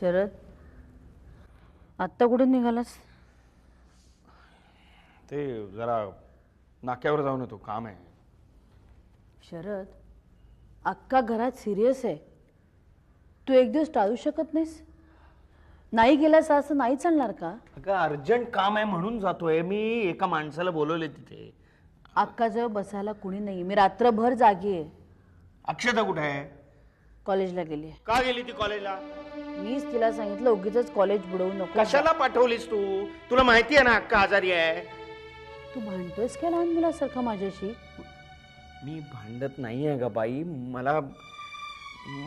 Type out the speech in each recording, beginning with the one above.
शरद, आत्ता कुठे निघालास? ते जरा नाक्यावर जाऊन येतो, काम आहे. शरद, अक्का घरात सिरियस आहे. तू एक दिवस टाळू शकत नाहीस? नाही गेलास असं नाही चालणार का? अगं अर्जंट काम आहे म्हणून जातोय मी. एका माणसाला बोलवले तिथे. अक्काजवळ बसायला कुणी नाही. मी रात्रभर जागी आहे. अक्षता कुठे आहे? कॉलेजला गेली आहे. का गेली ती कॉलेजला? मीच तिला सांगितलं उगीच कॉलेज बुडवू नको. कशाला पाठवलीस तू? तुला माहिती आहे ना अक्का आजारी आहे. तू भांडतोयस का लहान मुलासारखं माझ्याशी? मी भांडत नाहीये ग बाई.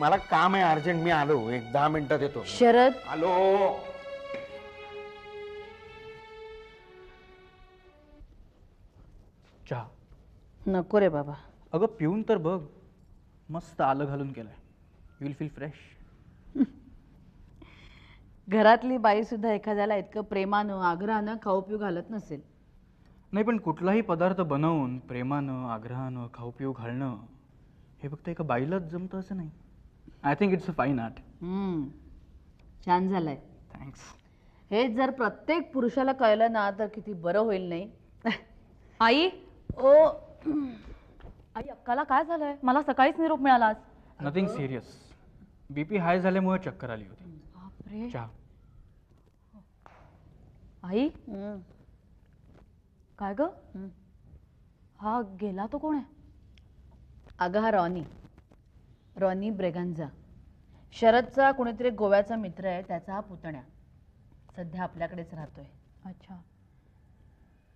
मला काम आहे अर्जंट. मी आलो, एक 10 मिनिटात येतो. शरद, आलो. चहा नको रे बाबा. अगं पिऊन तर बघ, मस्त आलं घालून केलंय. You will feel fresh. घरातली बाई सुद्धा एखाद्याला इतकं प्रेमानं आग्रहानं खाऊ पिऊ घालत नसेल. नाही, पण कुठलाही पदार्थ बनवून प्रेमानं आग्रहानं खाऊ पिऊ घालणं हे फक्त एका बाईलाच जमतं असं नाही. I think it's a fine art. छान झालंय. थँक्स. हे जर प्रत्येक पुरुषाला कळलं ना तर किती बरं होईल नाही? आई, ओ आई अक्काला काय झालंय? मला सकाळीच निरोप मिळाला आज. Nothing serious. बीपी हाय झाल्यामुळे चक्कर आली होती. बापरे. चहा. आई, काय ग? हा गेला तो कोण आहे? अगं हा रॉनी ब्रेगांझा. शरदचा कोणीतरी गोव्याचा मित्र आहे. त्याचा हा पुतण्या. सध्या आपल्याकडेच राहतोय. अच्छा.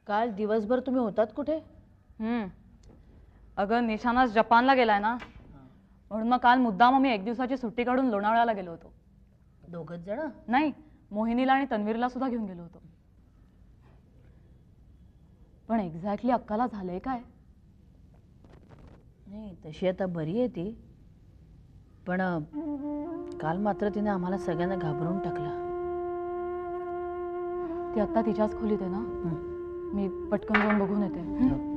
काल दिवसभर तुम्ही होतात कुठे? अगं निशाना जपानला गेलाय ना, म्हणून मग काल मुद्दाम आम्ही एक दिवसाची सुट्टी काढून लोणावळ्याला गेलो होतो. दोघच जण? नाही, मोहिनीला आणि तन्वीरला सुद्धा घेऊन गेलो होतो. पण एक्झॅक्टली अक्काला झालंय काय? नाही, तशी आता बरी आहे ती. पण काल मात्र तिने आम्हाला सगळ्यांना घाबरून टाकलं. ती आत्ता तिच्याच खोलीत आहे ना? मी पटकन जाऊन बघून येते.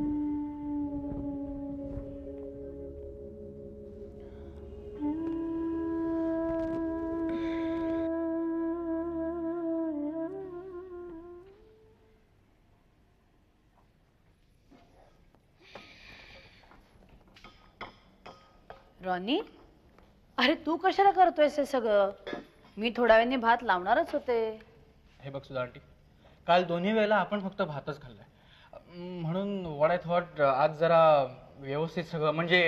रॉनी, अरे तू कशाला करतोयस हे सगळं? मी थोड्या वेळाने भात लावणारच होते. हे बघ सुद्धा आंटी, काल दोन्ही वेळेला आपण फक्त भातच खाल्लाय. म्हणून व्हॉट आय थॉट आज जरा व्यवस्थित सगळं, म्हणजे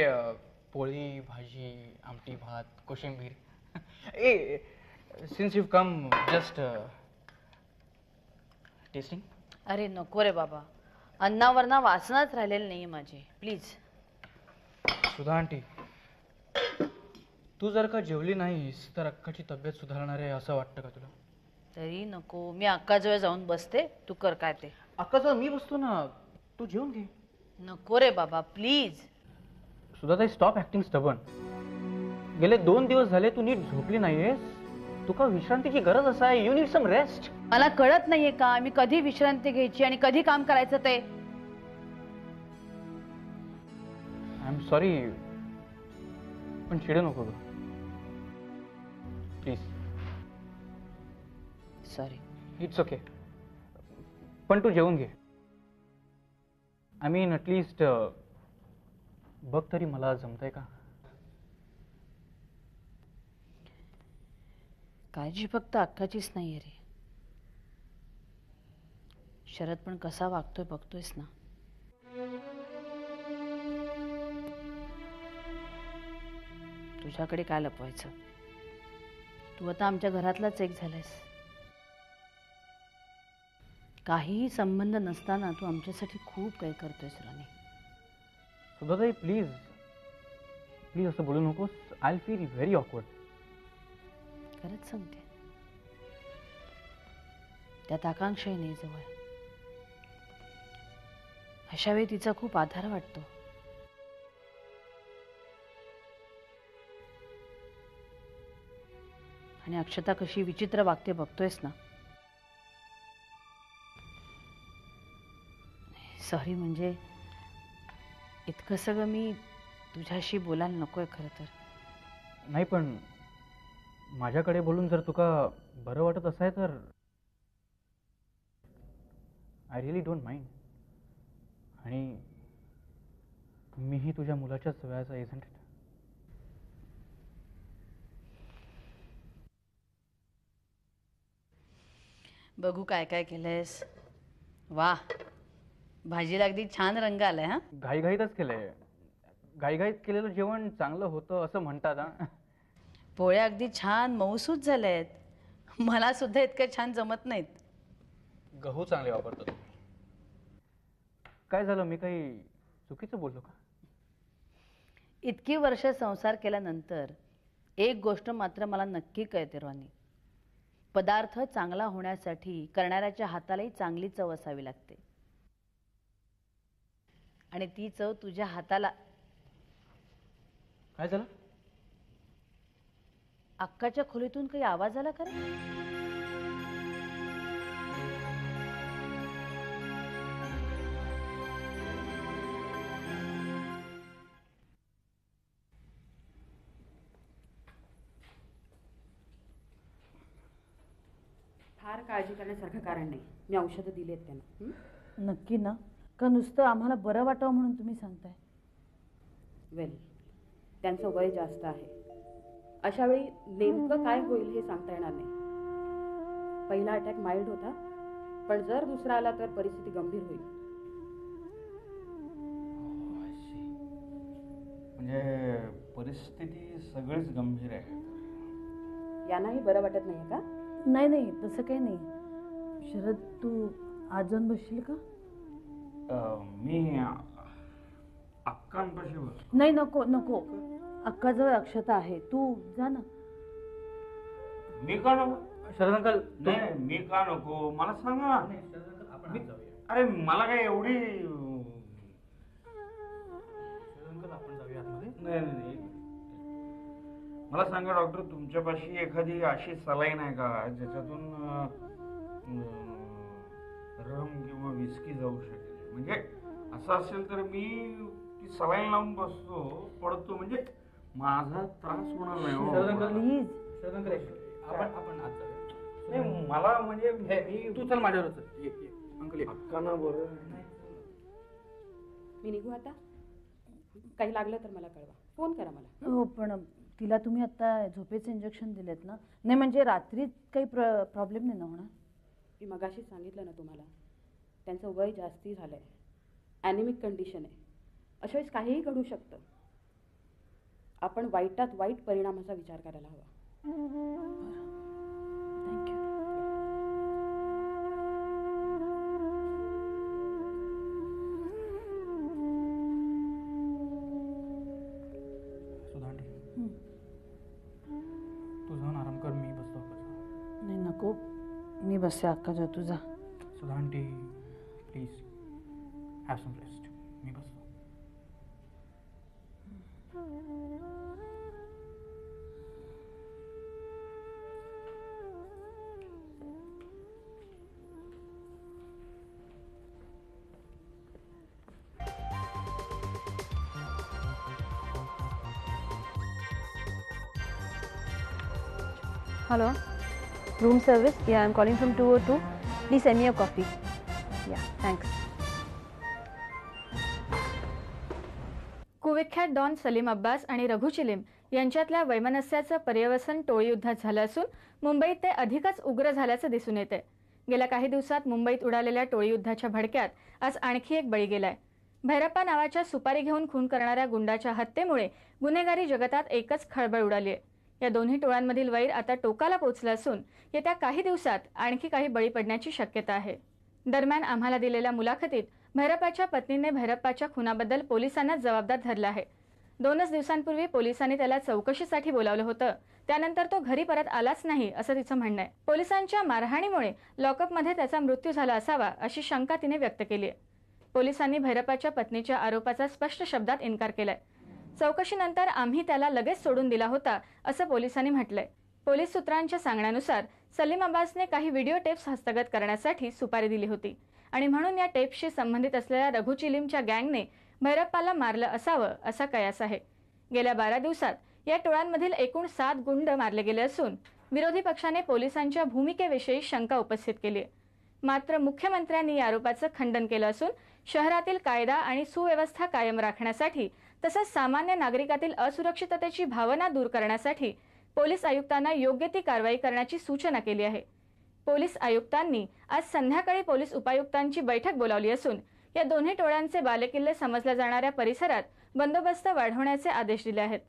पोळी भाजी आमटी भात कोशिंबीर. ए since you come just testing. अरे नको रे बाबा, अन्नावरना वासनाच राहिलेली नाहीये माझी. प्लीज. सुधा आंटी, तू जर का जेवली नाहीस तर अक्काची तब्येत सुधारणार आहे असं वाटतं का तुला? तरी नको. मी अक्काजवळ जाऊन बसते. तू कर काय ते. अक्काजवळ मी बसतो ना, तू जेवून घे. नको रे बाबा, प्लीज. सुधा ताई, स्टॉप ऍक्टिंग स्टबर्न. गेले 2 दिवस झाले तू नीट झोपली नाहीयेस. तुका विश्रांतीची गरज असा आहे. You need some rest. मला कळत नाहीये का मी कधी विश्रांती घ्यायची आणि कधी काम करायचं ते? आय एम सॉरी, पण चिडू नको ग प्लीज. सॉरी. It's okay. पण तू जेवून घे. आय मीन ॲटलिस्ट बघ तरी मला जमतंय का. काळजी फक्त अक्काचीच नाहीये रे. शरद पण कसा वागतोय बघतोयस ना. तुझ्याकडे काय लपवायचं? तू आता आमच्या घरातलाच एक झालायस. काहीही संबंध नसताना तू आमच्यासाठी खूप काही करतोयस राणी. सुधाताई प्लीज प्लीज असं बोलू नकोस. I feel very awkward. खरंच सांगते. त्यात आकांक्षाही नाही जवळ. अशा वेळी तिचा खूप आधार वाटतो. आणि अक्षता कशी विचित्र वागते बघतोयस ना. सॉरी, म्हणजे इतकं सगळं मी तुझ्याशी बोलायला नकोय खरं तर. नाही, पण माझ्याकडे बोलून जर तुका बरं वाटत असाय तर आय रिअली डोंट माइंड. आणि मीही तुझ्या मुलाच्याच वयाचा एजंट आहे. बघू काय काय केलंयस. वा, भाजीला अगदी छान रंग आलाय. हा, घाईघाईतच केलंय. घाईघाईत केलेलं जेवण चांगलं होतं असं म्हणतात. हा, पोळ्या अगदी छान मऊसूत झाल्या आहेत. मला सुद्धा इतकं छान जमत नाहीत. गहू चांगले वापरतो. काय झालं, मी काही चुकीचं बोललो का? इतकी वर्ष संसार केल्यानंतर एक गोष्ट मात्र मला नक्की कळते रोहानी. पदार्थ चांगला होण्यासाठी करणाऱ्याच्या हातालाही चांगली चव असावी लागते. आणि ती चव तुझ्या हाताला. काय झालं? अक्काच्या खोलीतून काही आवाज आला का रे? फार काळजी करण्यासारखं कारण नाही. मी औषधं दिलेत त्यांना. नक्की ना? का नुसतं आम्हाला बरं वाटावं म्हणून तुम्ही सांगताय? वेल, त्यांचं वय जास्त आहे. अशा वेळी नेमकं काय होईल हे सांगता येणार नाही. पहिला अटॅक माइल्ड होता, पण जर दुसरा आला तर परिस्थिती गंभीर होईल. म्हणजे परिस्थिती सगळीच गंभीर आहे. यांनाही बरं वाटत नाहीये का? नाही नाही, तसं काही नाही. शरद, तू आज जाऊन बसशील का? मी अक्कांपाशी बोल. नाही, नको नको. अक्काजवळ अक्षता आहे, तू जा ना. मी का नको? शरद अंकल, नाही, मी का नको मला सांगा ना. अरे मला काय एवढी. आपण जाऊया आतमध्ये. नाही नाही, मला सांगा डॉक्टर, तुमच्यापाशी एखादी अशी सलाईन आहे का ज्याच्यातून रम किंवा विस्की जाऊ शकेल? म्हणजे असं असेल तर मी ती सलाईन लावून बसतो, पडतो, म्हणजे माझा त्रास होणार नाही हो. प्लीज. शरद अंकल, आपण आत जाऊया. नाही, मला म्हणजे तू चल माझ्यावर. ये अंकल, ये. अक्कांना बरं. मी निघू आता? काही लागलं तर मला कळवा, फोन करा मला. हो, पण तिला तुम्ही आता झोपेचं इंजेक्शन दिलेत ना? नाही म्हणजे रात्री काही प्रॉब्लेम नाही ना होणार? मी मगाशीच सांगितलं ना तुम्हाला, त्यांचं वय जास्ती झालंय. ॲनिमिक कंडिशन आहे. अशा वेळेस काहीही घडू शकतं. आपण वाईटात वाईट परिणामाचा विचार करायला हवा. थँक्यू. सुधांटी, तू जाऊन आराम कर, मी बसतो. नाही नको, मी बसते. अक्का जा, तू जा. सुधांटी, प्लीज हॅव सम रेस्ट. मी बसतो. Hello, room service. Yeah, I'm calling from 202. Please send me a coffee. Yeah, thanks. कुविख्यात डॉन सलीम अब्बास आणि रघु चिलीम यांच्यातल्या वैमनस्याचं पर्यवसन टोळीयुद्धात झालं असून मुंबईत ते अधिकच उग्र झाल्याचं दिसून येते. गेल्या काही दिवसात मुंबईत उडालेल्या टोळीयुद्धाच्या भडक्यात आज आणखी एक बळी गेलाय. भैरप्पा नावाच्या सुपारी घेऊन खून करणाऱ्या गुंडाच्या हत्येमुळे गुन्हेगारी जगतात एकच खळबळ उडाली आहे. या दोन्ही टोळ्यांमधील वैर आता टोकाला पोहोचलं असून येत्या काही दिवसात आणखी काही बळी पडण्याची शक्यता आहे. दरम्यान आम्हाला दिलेल्या मुलाखतीत भैरप्पाच्या पत्नीने भैरप्पाच्या खुनाबद्दल पोलिसांना जबाबदार धरलं आहे. 2च दिवसांपूर्वी पोलिसांनी त्याला चौकशीसाठी बोलावलं होतं. त्यानंतर तो घरी परत आलाच नाही असं तिचं म्हणणं आहे. पोलिसांच्या मारहाणीमुळे लॉकअपमध्ये त्याचा मृत्यू झाला असावा अशी शंका तिने व्यक्त केली आहे. पोलिसांनी भैरप्पाच्या पत्नीच्या आरोपाचा स्पष्ट शब्दात इन्कार केलाय. चौकशीनंतर आम्ही त्याला लगेच सोडून दिला होता असं पोलिसांनी म्हटलंय. पोलीस सूत्रांच्या सांगण्यानुसार सलीम अब्बासने काही व्हिडिओ टेप्स हस्तगत करण्यासाठी सुपारी दिली होती आणि म्हणून या टेप्सशी संबंधित असलेल्या रघु चिलीमच्या गँगने भैरप्पाला मारलं असावं असा कयास आहे. गेल्या 12 दिवसात या टोळांमधील एकूण 7 गुंड मारले गेले असून विरोधी पक्षाने पोलिसांच्या भूमिकेविषयी शंका उपस्थित केली आहे. मात्र मुख्यमंत्र्यांनी या आरोपाचं खंडन केलं असून शहरातील कायदा आणि सुव्यवस्था कायम राखण्यासाठी तसंच सामान्य नागरिकातील असुरक्षिततेची भावना दूर करण्यासाठी पोलीस आयुक्तांना योग्य ती कारवाई करण्याची सूचना केली आहे. पोलीस आयुक्तांनी आज संध्याकाळी पोलीस उपायुक्तांची बैठक बोलावली असून या दोन्ही टोळ्यांचे बालेकिल्ले समजल्या जाणाऱ्या परिसरात बंदोबस्त वाढवण्याचे आदेश दिले आहेत.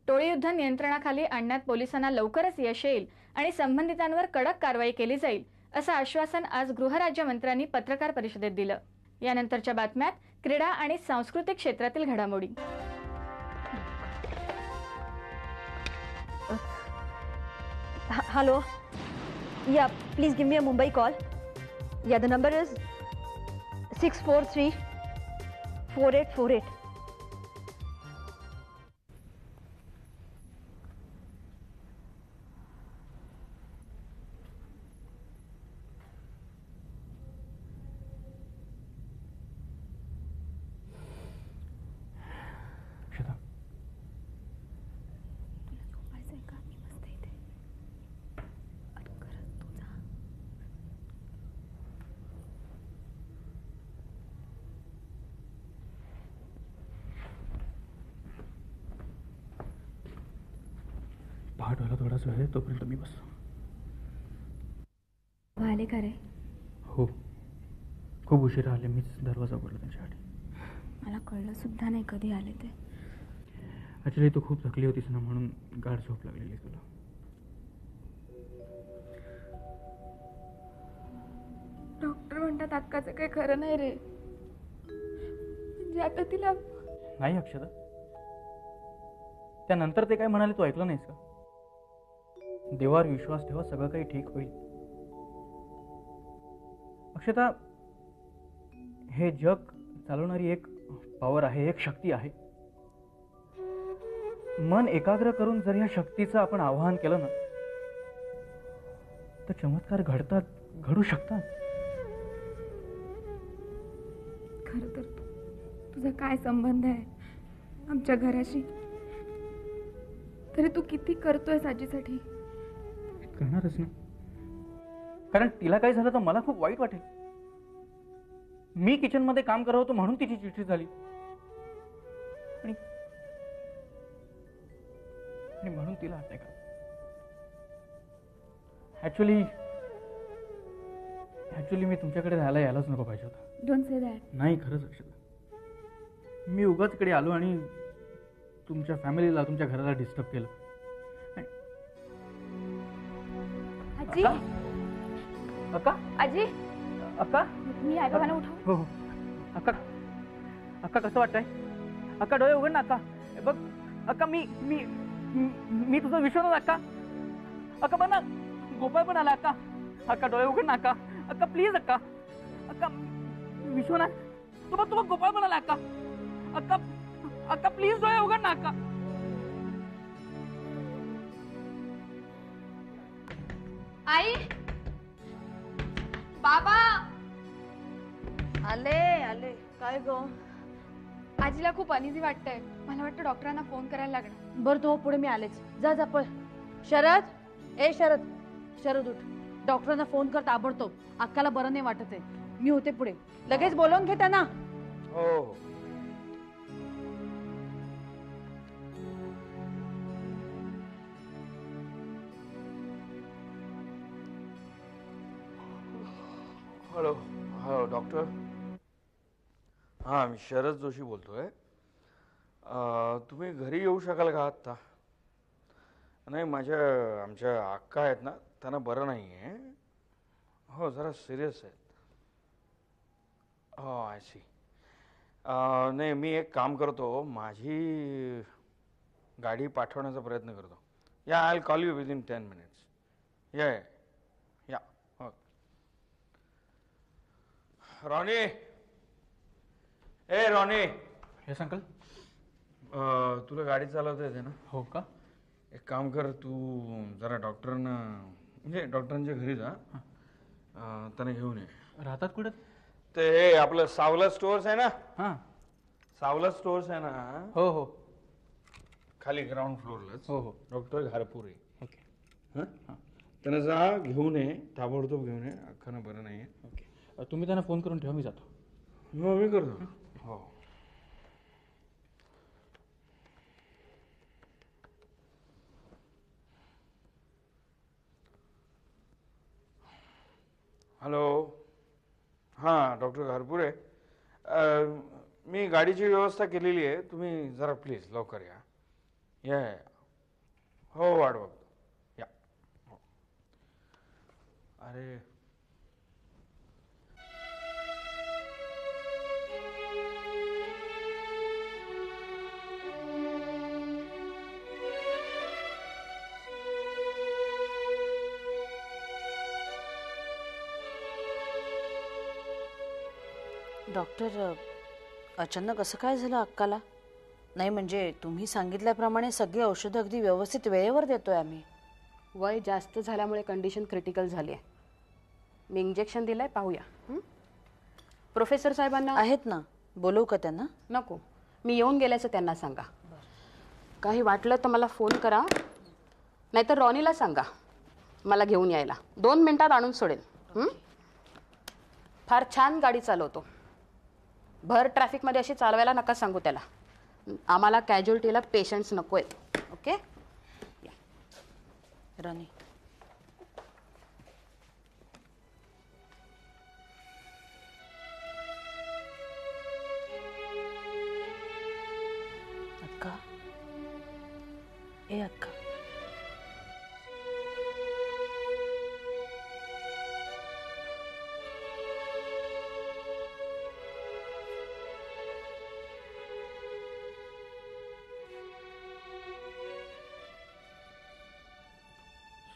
टोळीयुद्ध नियंत्रणाखाली आणण्यात पोलिसांना लवकरच यश येईल आणि संबंधितांवर कडक कारवाई केली जाईल असं आश्वासन आज गृहराज्यमंत्र्यांनी पत्रकार परिषदेत दिलं. यानंतरच्या बातम्यात क्रीडा आणि सांस्कृतिक क्षेत्रातील घडामोडी. Hello. Yeah, please give me a Mumbai call. Yeah, the number is 643-4848. अक्षता, पहाट व्हायला थोडाच वेळ आहे, तोपर्यंत मी बसतो. आले का रे? हो, खूप उशिरा आले. मीच दरवाजा उघडला त्यांच्यासाठी. मला कळलं सुद्धा नाही कधी आले ते. ॲक्च्युली तू खूप थकली होतीस ना, म्हणून गाढ झोप लागलेली तुला. डॉक्टर म्हणतात अक्काचं काही खरं नाही रे. म्हणजे आता तिला नाही अक्षता, त्यानंतर ते काय म्हणाले तू ऐकलं नाहीस का? देवावर विश्वास ठेवा, सगळं काही ठीक होईल. अक्षता, हे जग चालवणारी एक पॉवर आहे, एक शक्ती आहे. मन एकाग्र करून जर या शक्तीचं आपण आवाहन केलं ना, तर चमत्कार घडतात, घडू शकतात. खरं तर तुझा काय संबंध आहे आमच्या घराशी? तरी तू किती करतोय आजीसाठी? करणारच ना, कारण तिला काय झालं तर मला खूप वाईट वाटेल. मी किचन मध्ये काम करत होतो म्हणून तिची चिठ्ठी झाली आणि म्हणून तिला अटॅक आला. ऍक्च्युली मी तुमच्याकडे राहायला यायलाच नको पाहिजे होता. Don't say that. नाही, खरंच अक्षता, मी उगाच इकडे आलो आणि तुमच्या फॅमिलीला, तुमच्या घराला डिस्टर्ब केलं. आजी, अक्का, आजी, अक्का, मी आई बाबांना उठव. हो हो. अक्का, अक्का कसं वाटतंय? अक्का डोळे उघड ना. अक्का बघ, अक्का मी मी मी तुझं विश्वास. अक्का, अक्का बघ ना, गोपाळ पण आला. अक्का, अक्का डोळे उघड ना. अक्का, अक्का प्लीज. अक्का, अक्का विश्वनाथ, तू बघ गोपाळ पण आला. अक्का, अक्का, अक्का प्लीज डोळे उघड ना. अक्का, आई, बाबा आले आले. काय ग? आजीला खूप अनइझी वाटतंय. मला वाटतं डॉक्टरांना फोन करायला लागणार. बरं तो पुढे मी आलेच. जा जा पळ. शरद, ए शरद, शरद उठ. डॉक्टरांना फोन कर ताबडतोब. अक्काला बरं नाही वाटत आहे. मी होते पुढे. लगेच बोलवून घे त्यांना. हो. Hello, hello doctor. हां, मी शरद जोशी बोलतोय. तुम्ही घरी येऊ शकाल का आत्ता? नाही, आमच्या अक्का आहेत ना, त्यांना बरं नाही आहे. हो, जरा सिरियस आहेत. हो, आय सी. नाही, मी एक काम करतो, माझी गाडी पाठवण्याचा प्रयत्न करतो. या, I will call you within 10 minutes. या या. हो. रॉनी, ए रॉनी. Yes uncle. तुला गाडी चालवता येते ना? हो का? एक काम कर, तू जरा डॉक्टरांच्या घरी जा. त्यांना घेऊन ये. राहतात कुठे ते? आपलं सावला स्टोअर्स आहे ना? हां. सावला स्टोअर्स आहे ना? हो हो. खाली ग्राउंड फ्लोअरलाच. हो हो डॉक्टर घारपुरे. ओके हां त्यांना जा, घेऊन ये, ताबडतोब घेऊन ये. अख्खानं बरं नाही आहे. ओके तुम्ही त्यांना फोन करून ठेवा, मी जातो. हो मी करतो. हो. हॅलो. हां डॉक्टर घारपुरे, मी गाडीची व्यवस्था केलेली आहे. तुम्ही जरा प्लीज लवकर या. या या. हो वाट बघतो. या. हो. अरे डॉक्टर, अचानक असं काय झालं अक्काला? नाही म्हणजे तुम्ही सांगितल्याप्रमाणे सगळी औषधं अगदी व्यवस्थित वेळेवर देतोय आम्ही. वय जास्त झाल्यामुळे कंडिशन क्रिटिकल झाली आहे. मी इंजेक्शन दिलंय, पाहूया. प्रोफेसर साहेबांना आहेत ना, बोलवू का त्यांना? नको, मी येऊन गेल्याचं त्यांना सांगा. काही वाटलं तर मला फोन करा, नाहीतर रॉनीला सांगा मला घेऊन यायला. 2 मिनिटात आणून सोडेल. फार छान गाडी चालवतो. भर ट्रॅफिकमध्ये अशी चालवायला नका सांगू त्याला. आम्हाला कॅज्युअल्टीला पेशंट्स नको आहेत. ओके. राणी, अक्का, ए अक्का,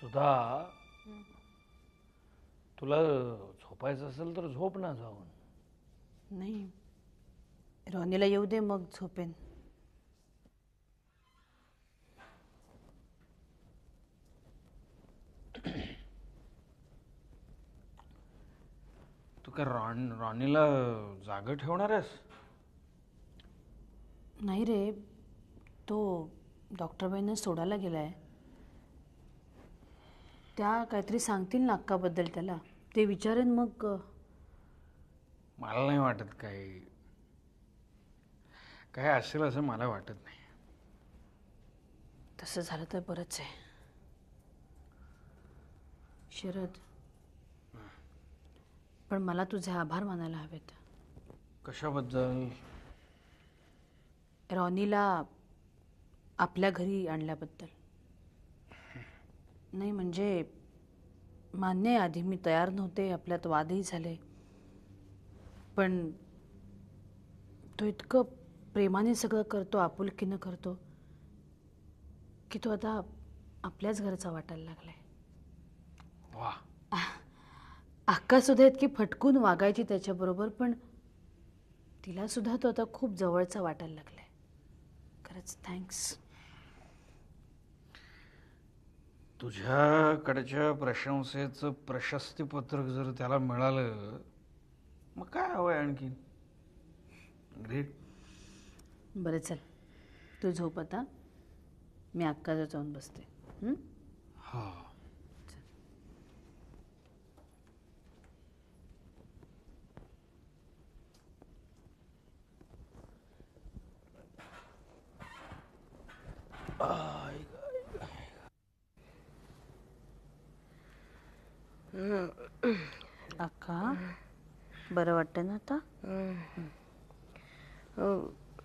सुधा, तुला झोपायचं असेल तर झोप ना जाऊन. नाही रॉनीला येऊ दे, मग झोपेन. तू काय रॉनीला जागं ठेवणार आहेस? नाही रे, तो डॉक्टरबाईंना सोडायला गेलाय. त्या काहीतरी सांगतील ना अक्काबद्दल त्याला, ते विचारेन मग. मला नाही वाटत काय असेल असं मला वाटत नाही. तसं झालं तर बरंच आहे. शरद, पण मला तुझे आभार मानायला हवेत. कशाबद्दल? रॉनीला आपल्या घरी आणल्याबद्दल. नाही म्हणजे मान्य आहे, आधी मी तयार नव्हते, आपल्यात वादही झाले, पण तो इतकं प्रेमाने सगळं करतो, आपुलकीनं करतो की तो आता आपल्याच घरचा वाटायला लागलाय. वा. अक्का सुद्धा इतकी फटकून वागायची त्याच्याबरोबर, पण तिला सुद्धा तो आता खूप जवळचा वाटायला लागलाय. खरंच थँक्स. तुझ्याकडच्या प्रशंसेचं प्रशस्तीपत्रक जर त्याला मिळालं मग काय हवंय आणखी. ग्रेट. बरं चल, तू झोप आता, मी अक्काजवळ जाऊन बसते. हा. अक्का, बरं वाटतं ना आता?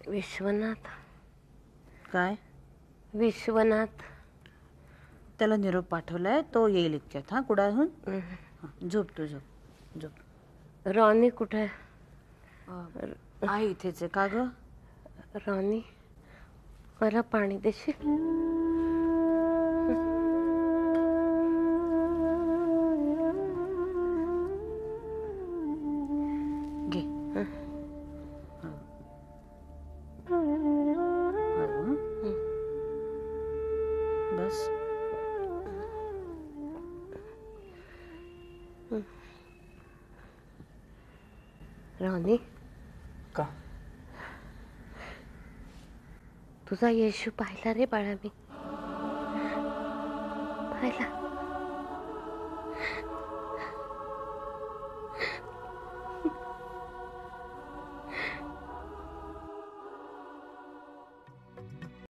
विश्वनाथ. काय? विश्वनाथ. त्याला निरोप पाठवलाय, तो येईल इतक्यात. हा, कुडाळहून. झोप तू, झोप झोप. रॉनी कुठे आहे? इथेच आहे. का ग? रॉनी, मला पाणी देशील? घे. बस. रॉनी, का? तुझा येशू पाहिला रे बाळा मी, पाहिला.